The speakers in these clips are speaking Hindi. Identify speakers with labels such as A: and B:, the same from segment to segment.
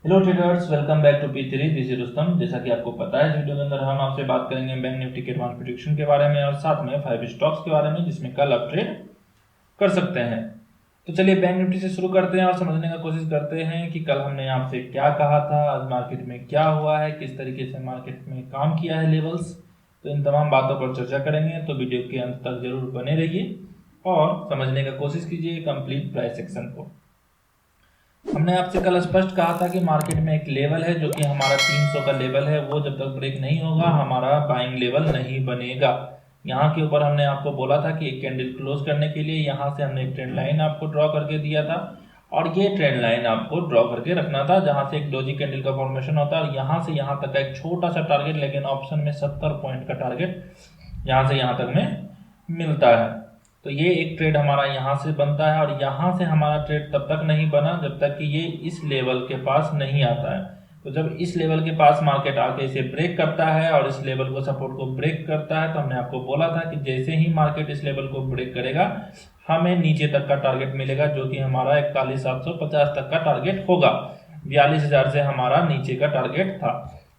A: Hello traders, welcome back to P3। This is Rustam. जैसा कि आपको पता है, इस वीडियो के अंदर हम आपसे बात करेंगे बैंक निफ्टी के एडवांस प्रेडिक्शन के बारे में और साथ में 5 स्टॉक्स के बारे में जिसमें कल आप ट्रेड कर सकते हैं। तो चलिए बैंक निफ्टी से शुरू करते हैं और समझने का कोशिश करते हैं कि कल हमने आपसे क्या कहा था, आज मार्केट में क्या हुआ है, किस तरीके से मार्केट में काम किया है लेवल्स। तो इन तमाम बातों पर चर्चा करेंगे, तो वीडियो के अंत तक जरूर बने रहिए और समझने का कोशिश कीजिए कंप्लीट प्राइस एक्शन को। हमने आपसे कल स्पष्ट कहा था कि मार्केट में एक लेवल है जो कि हमारा 300 का लेवल है, वो जब तक ब्रेक नहीं होगा हमारा बाइंग लेवल नहीं बनेगा। यहाँ के ऊपर हमने आपको बोला था कि एक कैंडल क्लोज करने के लिए यहाँ से हमने एक ट्रेंड लाइन आपको ड्रॉ करके दिया था और ये ट्रेंड लाइन आपको ड्रॉ करके रखना था जहाँ से एक डोजी कैंडल का फॉर्मेशन होता है और यहाँ से यहाँ तक का एक छोटा सा टारगेट, लेकिन ऑप्शन में 70 पॉइंट का टारगेट यहाँ से यहाँ तक में मिलता है। तो ये एक ट्रेड हमारा यहाँ से बनता है और यहाँ से हमारा ट्रेड तब तक नहीं बना जब तक कि ये इस लेवल के पास नहीं आता है। तो जब इस लेवल के पास मार्केट आके इसे ब्रेक करता है और इस लेवल को सपोर्ट को ब्रेक करता है, तो हमने आपको बोला था कि जैसे ही मार्केट इस लेवल को ब्रेक करेगा हमें नीचे तक का टारगेट मिलेगा जो कि हमारा 41,750 तक का टारगेट होगा। 42,000 से हमारा नीचे का टारगेट था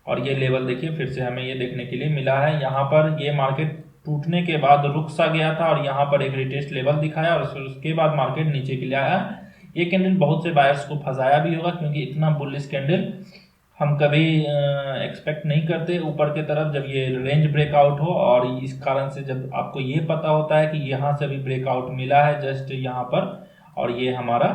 A: और ये लेवल देखिए फिर से हमें ये देखने के लिए मिला है। यहाँ पर ये मार्केट टूटने के बाद रुक सा गया था और यहाँ पर एक रिटेस्ट लेवल दिखाया और उसके बाद मार्केट नीचे के लिए आया। ये कैंडल बहुत से बायर्स को फंसाया भी होगा क्योंकि इतना बुलिश कैंडल हम कभी एक्सपेक्ट नहीं करते ऊपर की तरफ जब ये रेंज ब्रेकआउट हो। और इस कारण से जब आपको ये पता होता है कि यहाँ से भी ब्रेकआउट मिला है जस्ट यहाँ पर और ये हमारा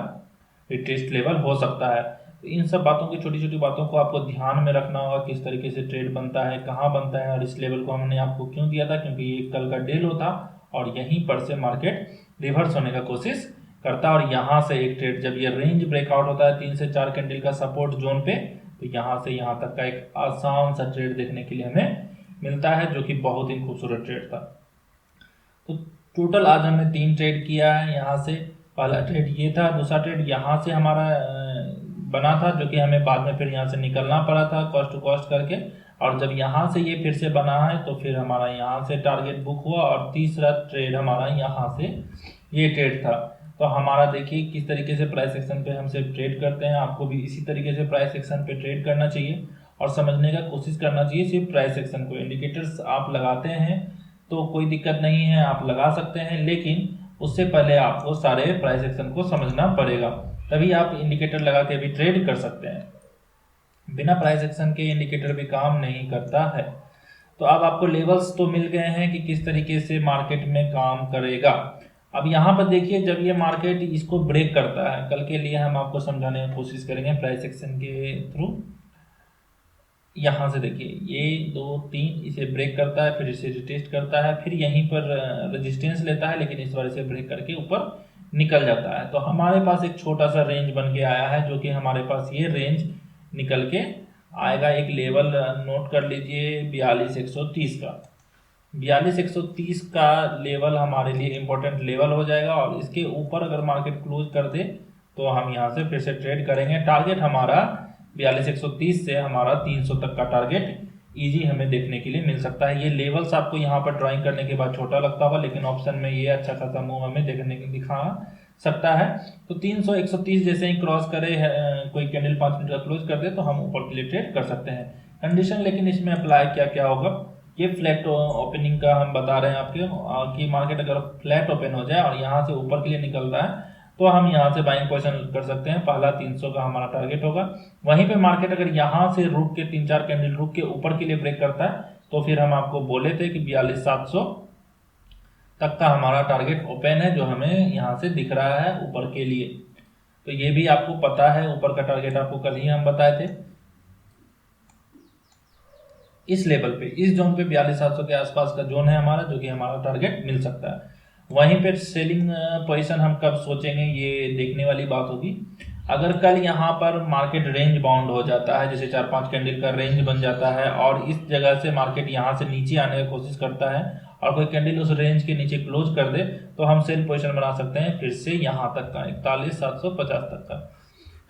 A: रिटेस्ट लेवल हो सकता है। तो इन सब बातों की, छोटी छोटी बातों को आपको ध्यान में रखना होगा, किस तरीके से ट्रेड बनता है, कहाँ बनता है और इस लेवल को हमने आपको क्यों दिया था, क्योंकि ये कल का डे लो था और यहीं पर से मार्केट रिवर्स होने का कोशिश करता है। और यहाँ से एक ट्रेड जब ये रेंज ब्रेकआउट होता है 3 से 4 कैंडल का सपोर्ट जोन पे, तो यहाँ से यहाँ तक का एक आसान सा ट्रेड देखने के लिए हमें मिलता है जो कि बहुत ही खूबसूरत ट्रेड था। तो टोटल आज हमने 3 ट्रेड किया है। यहाँ से पहला ट्रेड ये था, दूसरा ट्रेड यहाँ से हमारा बना था जो कि हमें बाद में फिर यहाँ से निकलना पड़ा था कॉस्ट टू कॉस्ट करके, और जब यहाँ से ये फिर से बना है तो फिर हमारा यहाँ से टारगेट बुक हुआ और तीसरा ट्रेड हमारा यहाँ से ये ट्रेड था। तो हमारा देखिए किस तरीके से प्राइस एक्शन पे हम सिर्फ ट्रेड करते हैं, आपको भी इसी तरीके से प्राइस एक्शन पे ट्रेड करना चाहिए और समझने का कोशिश करना चाहिए सिर्फ प्राइस एक्शन को। इंडिकेटर्स आप लगाते हैं तो कोई दिक्कत नहीं है, आप लगा सकते हैं, लेकिन उससे पहले आपको सारे प्राइस एक्शन को समझना पड़ेगा, तभी आप इंडिकेटर लगा के भी ट्रेड कर सकते हैं। बिना प्राइस एक्शन के इंडिकेटर भी काम नहीं करता है। तो अब आपको लेवल्स तो मिल गए हैं कि किस तरीके से मार्केट में काम करेगा। अब यहाँ पर देखिए जब ये मार्केट इसको ब्रेक करता है, कल के लिए हम आपको समझाने की कोशिश करेंगे प्राइस एक्शन के थ्रू। यहाँ से देखिए ये 2 3 इसे ब्रेक करता है, फिर इसे रिटेस्ट करता है, फिर यहीं पर रेजिस्टेंस लेता है, लेकिन इस बार इसे ब्रेक करके ऊपर निकल जाता है। तो हमारे पास एक छोटा सा रेंज बन के आया है जो कि हमारे पास ये रेंज निकल के आएगा। एक लेवल नोट कर लीजिए 42,130 का। 42,130 का लेवल हमारे लिए इम्पोर्टेंट लेवल हो जाएगा और इसके ऊपर अगर मार्केट क्लोज कर दे तो हम यहाँ से फिर से ट्रेड करेंगे। टारगेट हमारा 42,130 से हमारा 300 तक का टारगेट इजी हमें देखने के लिए मिल सकता है। ये लेवल्स आपको यहाँ पर ड्राइंग करने के बाद छोटा लगता होगा, लेकिन ऑप्शन में ये अच्छा खासा मूव हमें देखने के दिखा सकता है। तो 300 130 जैसे ही क्रॉस करे कोई कैंडल 5 मिनट का क्लोज कर दे तो हम ऊपर के लिए ट्रेड कर सकते हैं। कंडीशन लेकिन इसमें अप्लाई क्या क्या होगा, ये फ्लैट ओपनिंग का हम बता रहे हैं आपके कि मार्केट अगर फ्लैट ओपन हो जाए और यहाँ से ऊपर के लिए निकल रहा है तो हम यहाँ से बाइंग पोजीशन कर सकते हैं। पहला 300 का हमारा टारगेट होगा। वहीं पे मार्केट अगर यहाँ से रुक के 3-4 कैंडल रुक के ऊपर के लिए ब्रेक करता है तो फिर हम आपको बोले थे कि 42,700 तक का हमारा टारगेट ओपन है जो हमें यहाँ से दिख रहा है ऊपर के लिए। तो ये भी आपको पता है, ऊपर का टारगेट आपको कल ही हम बताए थे। इस लेवल पे, इस जोन पे 42,700 के आसपास का जोन है हमारा जो कि हमारा टारगेट मिल सकता है। वहीं पे सेलिंग पोजीशन हम कब सोचेंगे ये देखने वाली बात होगी। अगर कल यहाँ पर मार्केट रेंज बाउंड हो जाता है, जैसे 4-5 कैंडल का रेंज बन जाता है और इस जगह से मार्केट यहाँ से नीचे आने की कोशिश करता है और कोई कैंडल उस रेंज के नीचे क्लोज कर दे तो हम सेल पोजीशन बना सकते हैं फिर से यहाँ तक का 41,750 तक का।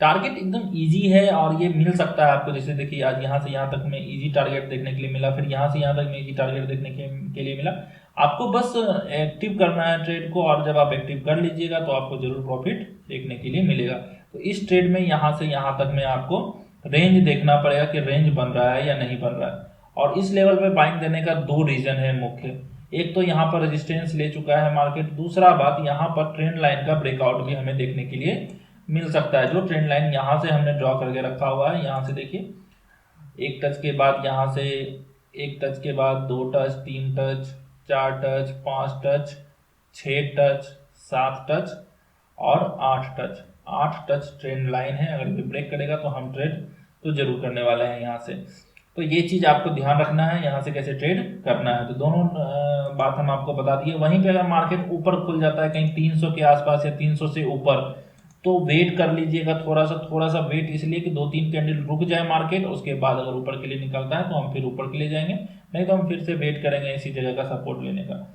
A: टारगेट एकदम इजी है और ये मिल सकता है आपको। जैसे देखिए आज यहाँ से यहाँ तक में इजी टारगेट देखने के लिए मिला, फिर यहाँ से यहाँ तक में इजी टारगेट देखने के लिए मिला। आपको बस एक्टिव करना है ट्रेड को और जब आप एक्टिव कर लीजिएगा तो आपको जरूर प्रॉफिट देखने के लिए मिलेगा। तो इस ट्रेड में यहाँ से यहाँ तक में आपको रेंज देखना पड़ेगा कि रेंज बन रहा है या नहीं बन रहा है। और इस लेवल पे बाइंग देने का दो रीजन है मुख्य। एक तो यहाँ पर रेजिस्टेंस ले चुका है मार्केट, दूसरा बात यहाँ पर ट्रेंड लाइन का ब्रेकआउट भी हमें देखने के लिए मिल सकता है। जो ट्रेंड लाइन यहाँ से हमने ड्रॉ करके रखा हुआ है, यहाँ से देखिए एक टच के बाद यहाँ से एक टच के बाद 2 touch, 3 touch, 4 touch, 5 touch, 6 touch, 7 touch और 8 टच। 8 टच ट्रेंड लाइन है। अगर ये ब्रेक करेगा तो हम ट्रेड तो जरूर करने वाले हैं यहाँ से। तो ये चीज़ आपको ध्यान रखना है यहाँ से कैसे ट्रेड करना है। तो दोनों बात हम आपको बता दिए। वहीं पे अगर मार्केट ऊपर खुल जाता है कहीं 300 के आसपास या 300 से ऊपर, तो वेट कर लीजिएगा थोड़ा सा वेट, इसलिए कि 2-3 कैंडल रुक जाए मार्केट, उसके बाद अगर ऊपर के लिए निकलता है तो हम फिर ऊपर के लिए जाएंगे, नहीं तो हम फिर से वेट करेंगे इसी जगह का सपोर्ट लेने का।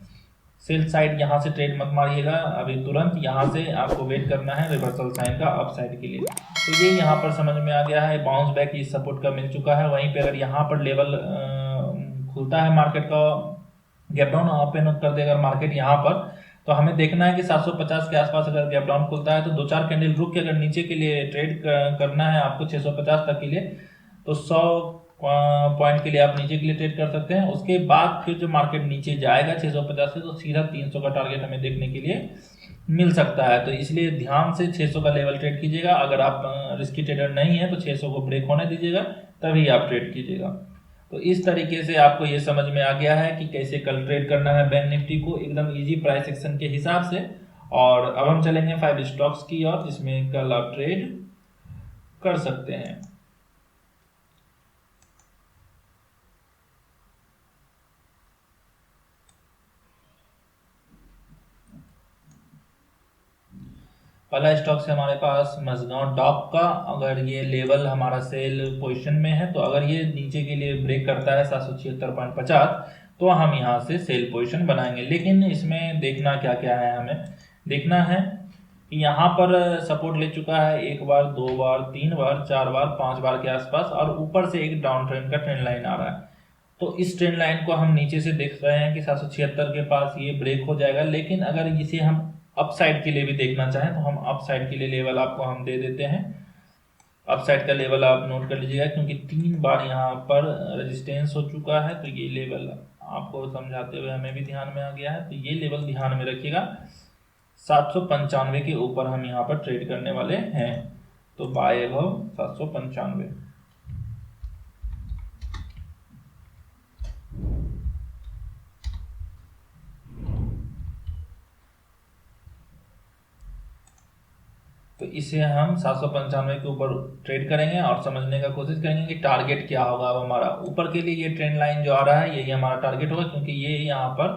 A: सेल साइड यहाँ से ट्रेड मत मारिएगा अभी तुरंत, यहाँ से आपको वेट करना है रिवर्सल साइन का अप साइड के लिए। तो ये यहाँ पर समझ में आ गया है। बाउंस बैक इस सपोर्ट का मिल चुका है। वहीं पे अगर यहाँ पर लेवल खुलता है मार्केट का, गैप डाउन ओपन कर देगा मार्केट यहाँ पर, तो हमें देखना है कि 750 के आसपास अगर गैप डाउन खुलता है तो 2-4 कैंडल रुक के अगर नीचे के लिए ट्रेड करना है आपको 650 तक के लिए, तो 100 पॉइंट के लिए आप नीचे के लिए ट्रेड कर सकते हैं। उसके बाद फिर जो मार्केट नीचे जाएगा 650 से, तो सीधा 300 का टारगेट हमें देखने के लिए मिल सकता है। तो इसलिए ध्यान से 600 का लेवल ट्रेड कीजिएगा। अगर आप रिस्की ट्रेडर नहीं है तो 600 को ब्रेक होने दीजिएगा, तभी आप ट्रेड कीजिएगा। तो इस तरीके से आपको ये समझ में आ गया है कि कैसे कल ट्रेड करना है बैंक निफ्टी को एकदम इजी प्राइस एक्शन के हिसाब से। और अब हम चलेंगे 5 स्टॉक्स की ओर जिसमें कल आप ट्रेड कर सकते हैं। पहला स्टॉक है हमारे पास मझगांव डॉक का। अगर ये लेवल हमारा सेल पोजीशन में है, तो अगर ये नीचे के लिए ब्रेक करता है 776.50, तो हम यहाँ से सेल पोजीशन बनाएंगे। लेकिन इसमें देखना क्या क्या है, हमें देखना है कि यहाँ पर सपोर्ट ले चुका है 1 बार, 2 बार, 3 बार, 4 बार, 5 बार के आसपास, और ऊपर से एक डाउन ट्रेंड का ट्रेंड लाइन आ रहा है। तो इस ट्रेंड लाइन को हम नीचे से देख रहे हैं कि 776 के पास ये ब्रेक हो जाएगा। लेकिन अगर इसे हम अप साइड के लिए भी देखना चाहें तो हम अप साइड के लिए लेवल आपको हम दे देते हैं। अप साइड का लेवल आप नोट कर लीजिएगा, क्योंकि 3 बार यहाँ पर रेजिस्टेंस हो चुका है। तो ये लेवल आपको समझाते हुए हमें भी ध्यान में आ गया है, तो ये लेवल ध्यान में रखिएगा। 795 के ऊपर हम यहाँ पर ट्रेड करने वाले हैं। तो बाय अबव 795। तो इसे हम 795 के ऊपर ट्रेड करेंगे और समझने का कोशिश करेंगे कि टारगेट क्या होगा। अब हमारा ऊपर के लिए ये ट्रेंड लाइन जो आ रहा है यही हमारा टारगेट होगा, क्योंकि ये यहाँ पर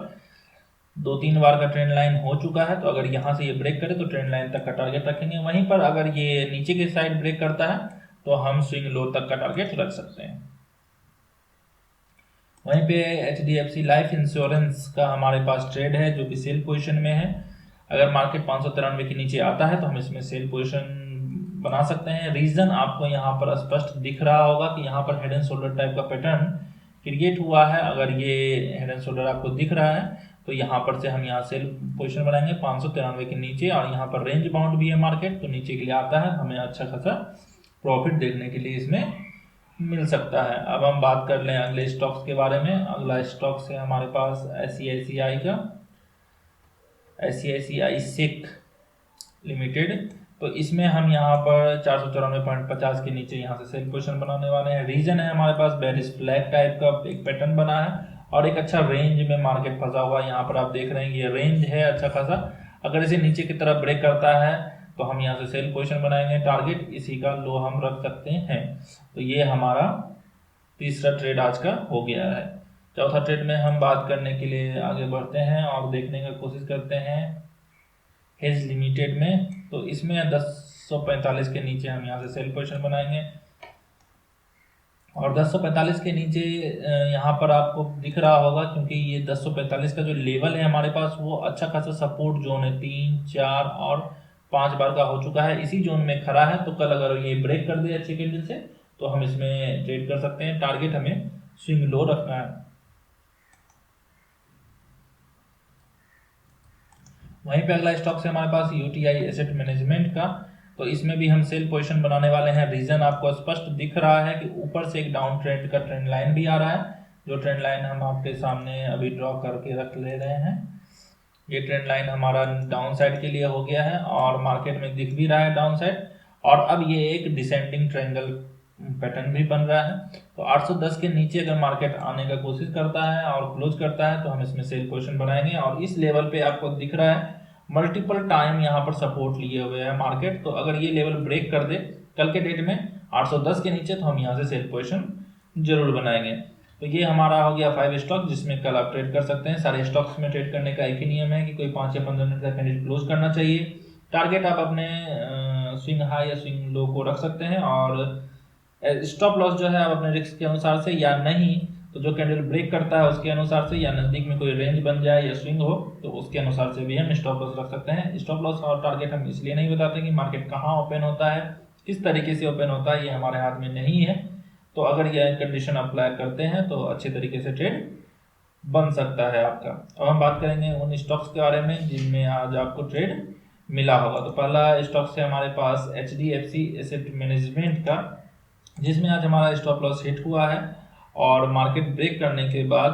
A: 2-3 बार का ट्रेंड लाइन हो चुका है। तो अगर यहाँ से ये ब्रेक करे तो ट्रेंड लाइन तक का टारगेट रखेंगे। वहीं पर अगर ये नीचे की साइड ब्रेक करता है तो हम स्विंग लो तक का टारगेट रख सकते हैं। वहीं पे HDFC लाइफ इंश्योरेंस का हमारे पास ट्रेड है जो कि सेल पोजीशन में है। अगर मार्केट 593 के नीचे आता है तो हम इसमें सेल पोजीशन बना सकते हैं। रीजन आपको यहाँ पर स्पष्ट दिख रहा होगा कि यहाँ पर हेड एंड शोल्डर टाइप का पैटर्न क्रिएट हुआ है। अगर ये हेड एंड शोल्डर आपको दिख रहा है तो यहाँ पर से हम यहाँ सेल पोजीशन बनाएंगे 593 के नीचे, और यहाँ पर रेंज बाउंड भी है मार्केट, तो नीचे के लिए आता है, हमें अच्छा खासा प्रॉफिट देखने के लिए इसमें मिल सकता है। अब हम बात कर लें अगले स्टॉक्स के बारे में। अगला स्टॉक्स है हमारे पास ICICI का, ICICI सिक लिमिटेड। तो इसमें हम यहाँ पर 494.50 के नीचे यहाँ से सेल पोजीशन बनाने वाले हैं। रीजन है हमारे पास बेरिश फ्लैग टाइप का एक पैटर्न बना है और एक अच्छा रेंज में मार्केट फंसा हुआ है। यहाँ पर आप देख रहे हैं ये रेंज है अच्छा खासा। अगर इसे नीचे की तरफ ब्रेक करता है तो हम यहाँ से सेल पोजीशन बनाएंगे। टारगेट इसी का लो हम रख सकते हैं। तो ये हमारा तीसरा ट्रेड आज का हो गया है। चौथा ट्रेड में हम बात करने के लिए आगे बढ़ते हैं और देखने का कोशिश करते हैं हेज लिमिटेड में। तो इसमें 1045 के नीचे हम यहाँ से सेल पोजीशन बनाएंगे, और 1045 के नीचे यहाँ पर आपको दिख रहा होगा, क्योंकि ये 1045 का जो लेवल है हमारे पास वो अच्छा खासा सपोर्ट जोन है, 3, 4 और 5 बार का हो चुका है, इसी जोन में खड़ा है। तो कल अगर ये ब्रेक कर दे अच्छे कैंडल से तो हम इसमें ट्रेड कर सकते हैं। टारगेट हमें स्विंग लो रखना है। वहीं पे अगला स्टॉक है हमारे पास UTI एसेट मैनेजमेंट का। तो इसमें भी हम सेल पोजीशन बनाने वाले हैं। रीजन आपको स्पष्ट दिख रहा है कि ऊपर से एक डाउन ट्रेंड का ट्रेंड लाइन भी आ रहा है, जो ट्रेंड लाइन हम आपके सामने अभी ड्रॉ करके रख ले रहे हैं। ये ट्रेंड लाइन हमारा डाउन साइड के लिए हो गया है और मार्केट में दिख भी रहा है डाउन साइड, और अब ये एक डिसेंडिंग ट्रायंगल पैटर्न भी बन रहा है। तो 810 के नीचे अगर मार्केट आने का कोशिश करता है और क्लोज करता है तो हम इसमें सेल पोजीशन बनाएंगे। और इस लेवल पे आपको दिख रहा है मल्टीपल टाइम यहाँ पर सपोर्ट लिए हुए है मार्केट, तो अगर ये लेवल ब्रेक कर दे कल के डेट में 810 के नीचे तो हम यहाँ से सेल पोजीशन जरूर बनाएंगे। तो ये हमारा हो गया 5 स्टॉक जिसमें कल आप ट्रेड कर सकते हैं। सारे स्टॉक्स में ट्रेड करने का एक ही नियम है कि कोई 5 या 15 मिनट का कैंडल क्लोज करना चाहिए। टारगेट आप अपने स्विंग हाई या स्विंग लो को रख सकते हैं, और स्टॉप लॉस जो है आप अपने रिस्क के अनुसार से, या नहीं तो जो कैंडल ब्रेक करता है उसके अनुसार से, या नज़दीक में कोई रेंज बन जाए या स्विंग हो तो उसके अनुसार से भी हम स्टॉप लॉस रख सकते हैं। स्टॉप लॉस और टारगेट हम इसलिए नहीं बताते कि मार्केट कहाँ ओपन होता है, किस तरीके से ओपन होता है, ये हमारे हाथ में नहीं है। तो अगर यह कंडीशन अप्लाई करते हैं तो अच्छे तरीके से ट्रेड बन सकता है आपका। अब हम बात करेंगे उन स्टॉक्स के बारे में जिनमें आज आपको ट्रेड मिला होगा। तो पहला स्टॉक्स है हमारे पास HDFC एसेट मैनेजमेंट का, जिसमें आज हमारा स्टॉप लॉस हिट हुआ है और मार्केट ब्रेक करने के बाद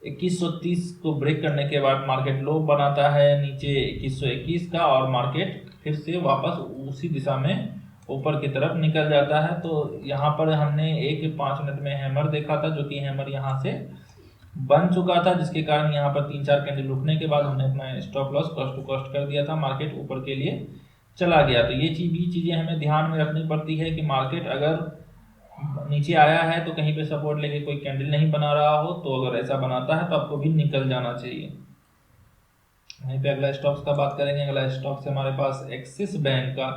A: 2130 को ब्रेक करने के बाद मार्केट लो बनाता है नीचे 2121 का, और मार्केट फिर से वापस उसी दिशा में ऊपर की तरफ निकल जाता है। तो यहाँ पर हमने एक 5 मिनट में हैमर देखा था, जो कि हैमर यहाँ से बन चुका था, जिसके कारण यहाँ पर 3-4 कैंडल रुकने के बाद हमने अपना stop loss cost to cost कर दिया था, मार्केट ऊपर के लिए चला गया। तो ये चीज़ें हमें ध्यान में रखनी पड़ती है कि मार्केट अगर नीचे आया है तो कहीं पे सपोर्ट लेके कोई कैंडल नहीं बना रहा हो, तो अगर ऐसा बनाता है तो आपको भी निकल जाना चाहिए। वहीं पे अगला स्टॉक्स का बात करेंगे। अगला स्टॉक्स हमारे पास एक्सिस बैंक का,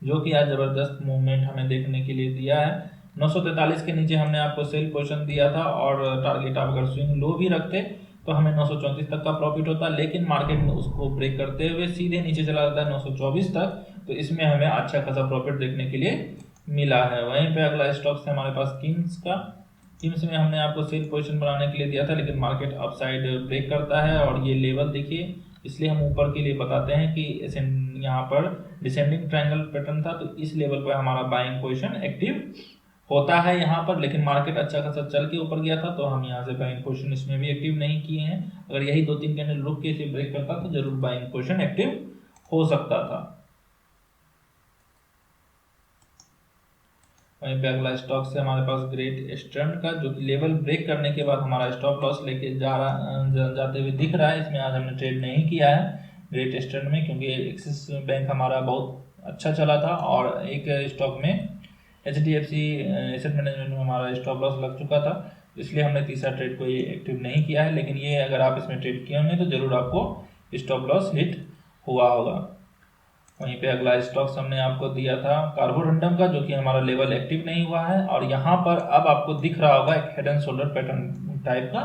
A: जो कि आज जबरदस्त मूवमेंट हमें देखने के लिए दिया है। 943 के नीचे हमने आपको सेल पोजीशन दिया था, और टारगेट आप अगर स्विंग लो भी रखते तो हमें 934 तक का प्रॉफिट होता, लेकिन मार्केट में उसको ब्रेक करते हुए सीधे नीचे चला जाता है 924 तक, तो इसमें हमें अच्छा खासा प्रॉफिट देखने के लिए मिला है। वहीं पे अगला स्टॉक्स है हमारे पास किम्स का। किम्स में हमने आपको सेल पोजीशन बनाने के लिए दिया था, लेकिन मार्केट अपसाइड ब्रेक करता है, और ये लेवल देखिए, इसलिए हम ऊपर के लिए बताते हैं कि यहाँ पर डिसेंडिंग ट्रायंगल पैटर्न था, तो इस लेवल पर हमारा बाइंग पोजीशन एक्टिव होता है यहाँ पर। लेकिन मार्केट अच्छा खासा चल के ऊपर गया था, तो हम यहाँ से बाइंग पोजीशन इसमें भी एक्टिव नहीं किए हैं। अगर यही 2-3 कैंडल रुक के इसे ब्रेक करता तो जरूर बाइंग पोजीशन एक्टिव हो सकता था। वहीं पे अगला स्टॉक से हमारे पास ग्रेट ईस्टर्न का, जो कि लेवल ब्रेक करने के बाद हमारा स्टॉप लॉस लेके जाते हुए दिख रहा है। इसमें आज हमने ट्रेड नहीं किया है ग्रेट ईस्टर्न में, क्योंकि एक्सिस बैंक हमारा बहुत अच्छा चला था, और एक स्टॉक में HDFC एसेट मैनेजमेंट में हमारा स्टॉप लॉस लग चुका था, इसलिए हमने तीसरा ट्रेड को ये एक्टिव नहीं किया है। लेकिन ये अगर आप इसमें ट्रेड किए होंगे तो जरूर आपको स्टॉप लॉस हिट हुआ होगा। वहीं पे अगला स्टॉक्स हमने आपको दिया था कार्बोरंडम का, जो कि हमारा लेवल एक्टिव नहीं हुआ है, और यहाँ पर अब आपको दिख रहा होगा एक head and shoulder pattern type का,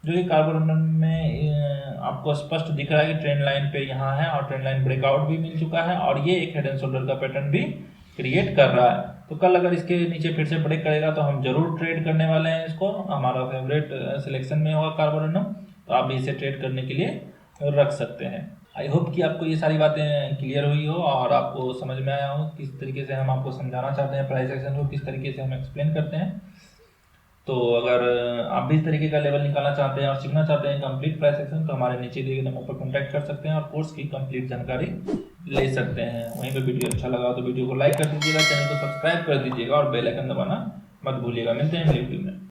A: जो कि कार्बोरंडम में आपको स्पष्ट दिख रहा है कि ट्रेंड लाइन पे यहाँ है, और ट्रेंड लाइन ब्रेकआउट भी मिल चुका है, और ये एक हेड एंड शोल्डर का पैटर्न भी क्रिएट कर रहा है। तो कल अगर इसके नीचे फिर से ब्रेक करेगा तो हम जरूर ट्रेड करने वाले हैं इसको, हमारा फेवरेट सिलेक्शन में होगा कार्बोरंडम, तो आप भी इसे ट्रेड करने के लिए रख सकते हैं। आई होप कि आपको ये सारी बातें क्लियर हुई हो और आपको समझ में आया हो किस तरीके से हम आपको समझाना चाहते हैं प्राइस एक्शन को, किस तरीके से हम एक्सप्लेन करते हैं। तो अगर आप भी इस तरीके का लेवल निकालना चाहते हैं और सीखना चाहते हैं कंप्लीट प्राइस एक्शन, तो हमारे नीचे दिए गए नंबर पर कॉन्टैक्ट कर सकते हैं और कोर्स की कंप्लीट जानकारी ले सकते हैं। वहीं पे वीडियो अच्छा लगा तो वीडियो को लाइक कर दीजिएगा, चैनल को सब्सक्राइब कर दीजिएगा और बेल आइकन दबाना मत भूलिएगा। मिलते हैं अगली वीडियो में।